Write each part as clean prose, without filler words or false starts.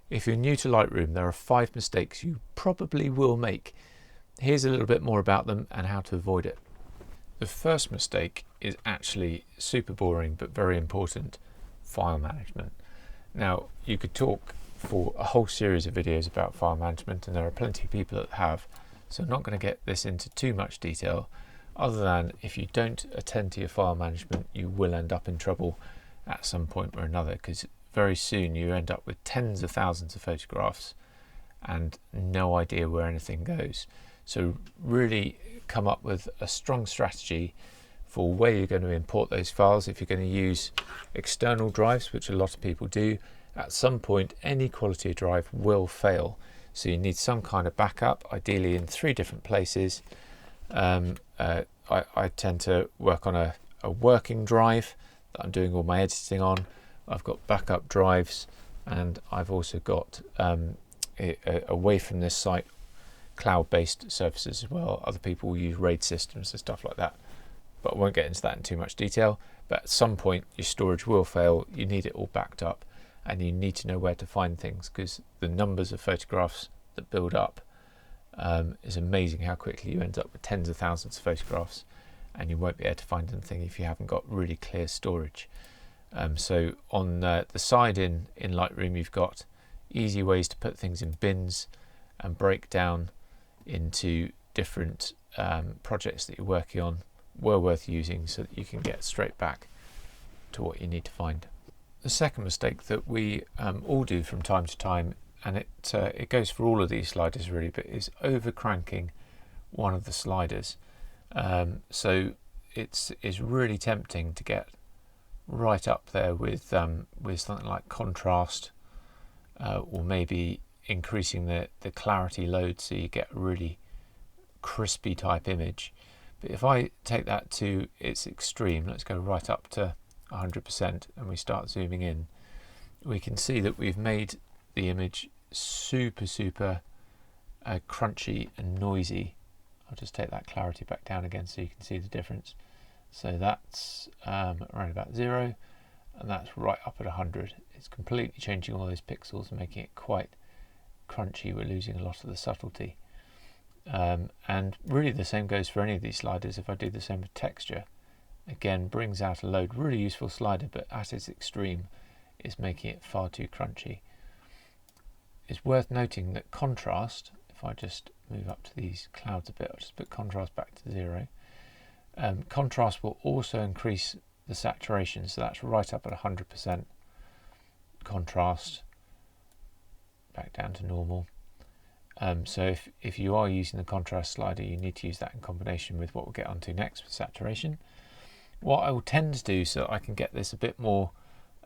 If you're new to Lightroom, there are 5 mistakes you probably will make. Here's a little bit more about them and how to avoid it. The first mistake is actually super boring but very important: file management. Now, you could talk for a whole series of videos about file management, and there are plenty of people that have, so I'm not going to get this into too much detail, other than if you don't attend to your file management, you will end up in trouble at some point or another, because very soon you end up with tens of thousands of photographs and no idea where anything goes. So really come up with a strong strategy for where you're going to import those files. If you're going to use external drives, which a lot of people do, at some point any quality drive will fail. So you need some kind of backup, ideally in 3 different places. I tend to work on a working drive that I'm doing all my editing on. I've got backup drives, and I've also got away from this site cloud-based services as well. Other people will use RAID systems and stuff like that, but I won't get into that in too much detail. But at some point your storage will fail, you need it all backed up, and you need to know where to find things, because the numbers of photographs that build up is amazing how quickly you end up with tens of thousands of photographs, and you won't be able to find anything if you haven't got really clear storage. So on the side in Lightroom, you've got easy ways to put things in bins and break down into different projects that you're working on, well worth using, so that you can get straight back to what you need to find. The second mistake that we all do from time to time, and it goes for all of these sliders really, but is over cranking one of the sliders. So it's really tempting to get right up there with something like contrast, or maybe increasing the clarity load so you get a really crispy type image. But if I take that to its extreme, let's go right up to 100% and we start zooming in, we can see that we've made the image super crunchy and noisy. I'll just take that clarity back down again so you can see the difference. So that's around about 0, and that's right up at 100. It's completely changing all those pixels and making it quite crunchy. We're losing a lot of the subtlety. And really the same goes for any of these sliders. If I do the same with texture, again, brings out a load, really useful slider, but at its extreme is making it far too crunchy. It's worth noting that contrast, if I just move up to these clouds a bit, I'll just put contrast back to 0. Contrast will also increase the saturation, so that's right up at 100% contrast, back down to normal. So if you are using the contrast slider, you need to use that in combination with what we'll get onto next with saturation. What I will tend to do, so that I can get this a bit more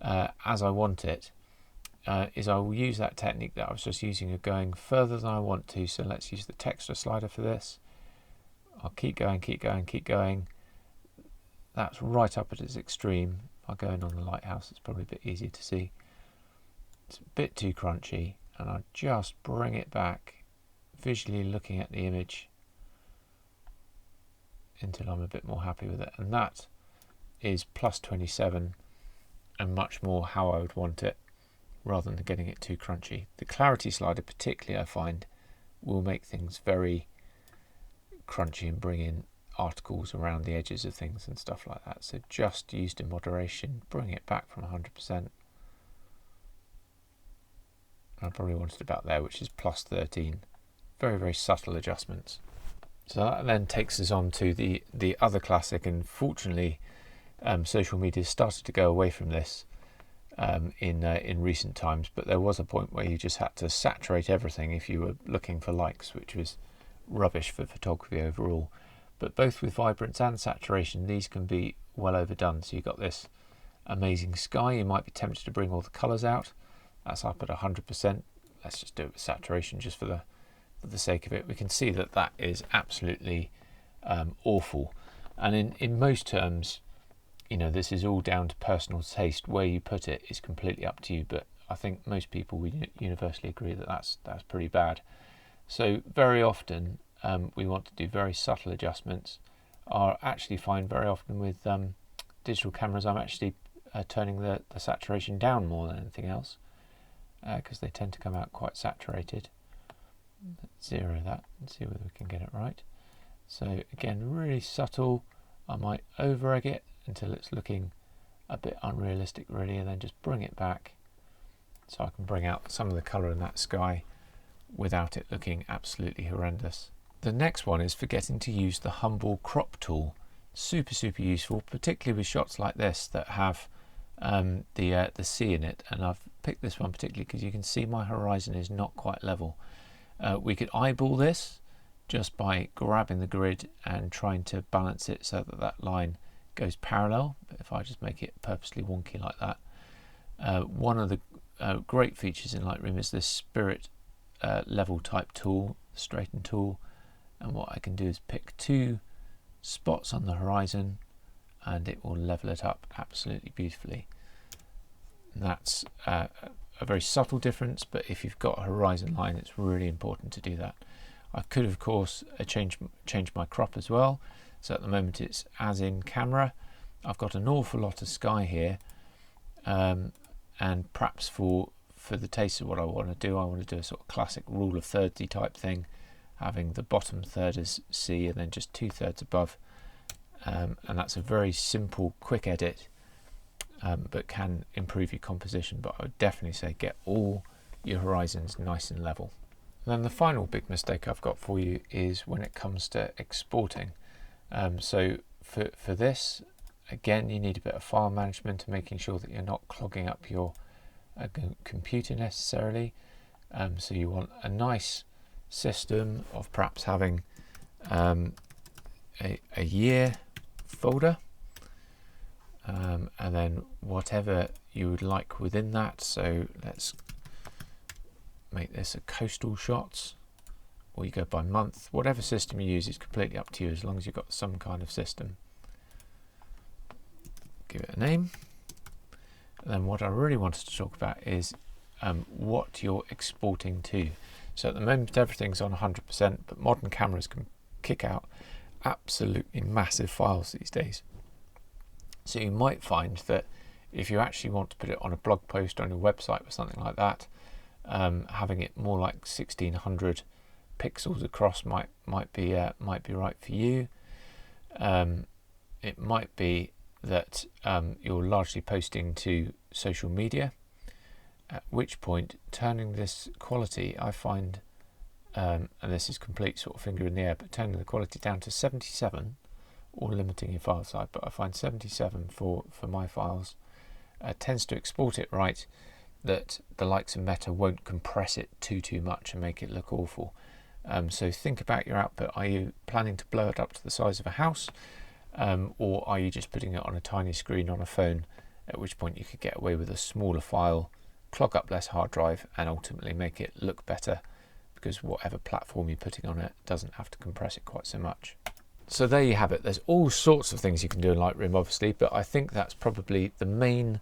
as I want it, is I will use that technique that I was just using of going further than I want to. So let's use the texture slider for this. I'll keep going. That's right up at its extreme. If I go in on the lighthouse, it's probably a bit easier to see. It's a bit too crunchy, and I just bring it back, visually looking at the image until I'm a bit more happy with it. And that is plus 27 and much more how I would want it, rather than getting it too crunchy. The clarity slider particularly, I find, will make things very crunchy and bring in articles around the edges of things and stuff like that. So just used in moderation, bring it back from 100%. I probably want it about there, which is plus 13. Very subtle adjustments. So that then takes us on to the other classic, and fortunately social media started to go away from this in recent times, but there was a point where you just had to saturate everything if you were looking for likes, which was rubbish for photography overall. But both with vibrance and saturation, these can be well overdone. So you've got this amazing sky, you might be tempted to bring all the colours out. That's up at 100%. Let's just do it with saturation just for the sake of it. We can see that that is absolutely awful. And in most terms, you know, this is all down to personal taste. Where you put it is completely up to you, but I think most people would universally agree that that's pretty bad. So very often we want to do very subtle adjustments. I actually find very often with digital cameras, I'm actually turning the saturation down more than anything else. because they tend to come out quite saturated. Let's zero that and see whether we can get it right. So again, really subtle. I might over egg it until it's looking a bit unrealistic really, and then just bring it back so I can bring out some of the colour in that sky without it looking absolutely horrendous. The next one is forgetting to use the humble crop tool. Super useful, particularly with shots like this that have the sea in it, and I've picked this one particularly because you can see my horizon is not quite level. We could eyeball this just by grabbing the grid and trying to balance it so that that line goes parallel. But if I just make it purposely wonky like that, one of the great features in Lightroom is this spirit level type tool, the straighten tool, and what I can do is pick two spots on the horizon and it will level it up absolutely beautifully. And that's a very subtle difference, but if you've got a horizon line, it's really important to do that. I could of course change my crop as well, so at the moment it's as in camera. I've got an awful lot of sky here, and perhaps for the taste of what I want to do a sort of classic rule of 30 type thing, having the bottom third as sea and then just 2/3 above, and that's a very simple quick edit, but can improve your composition. But I would definitely say get all your horizons nice and level. And then the final big mistake I've got for you is when it comes to exporting. So for this, again, you need a bit of file management and making sure that you're not clogging up your computer necessarily. So you want a nice system of perhaps having a year folder, and then whatever you would like within that. So let's make this a coastal shots, or you go by month. Whatever system you use is completely up to you, as long as you've got some kind of system. Give it a name. And then what I really wanted to talk about is what you're exporting to. So at the moment everything's on 100%, but modern cameras can kick out absolutely massive files these days. So you might find that if you actually want to put it on a blog post on your website or something like that, having it more like 1600 pixels across might be right for you. It might be that you're largely posting to social media, at which point turning this quality, I find, and this is complete sort of finger in the air, but turning the quality down to 77 or limiting your file size, but I find 77 for my files tends to export it right, that the likes of Meta won't compress it too much and make it look awful. So think about your output. Are you planning to blow it up to the size of a house, or are you just putting it on a tiny screen on a phone, at which point you could get away with a smaller file, clog up less hard drive, and ultimately make it look better, because whatever platform you're putting on it doesn't have to compress it quite so much. So there you have it. There's all sorts of things you can do in Lightroom, obviously, but I think that's probably the main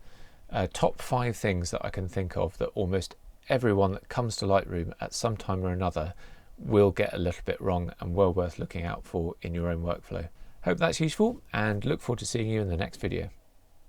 top 5 things that I can think of that almost everyone that comes to Lightroom at some time or another will get a little bit wrong, and well worth looking out for in your own workflow. Hope that's useful, and look forward to seeing you in the next video.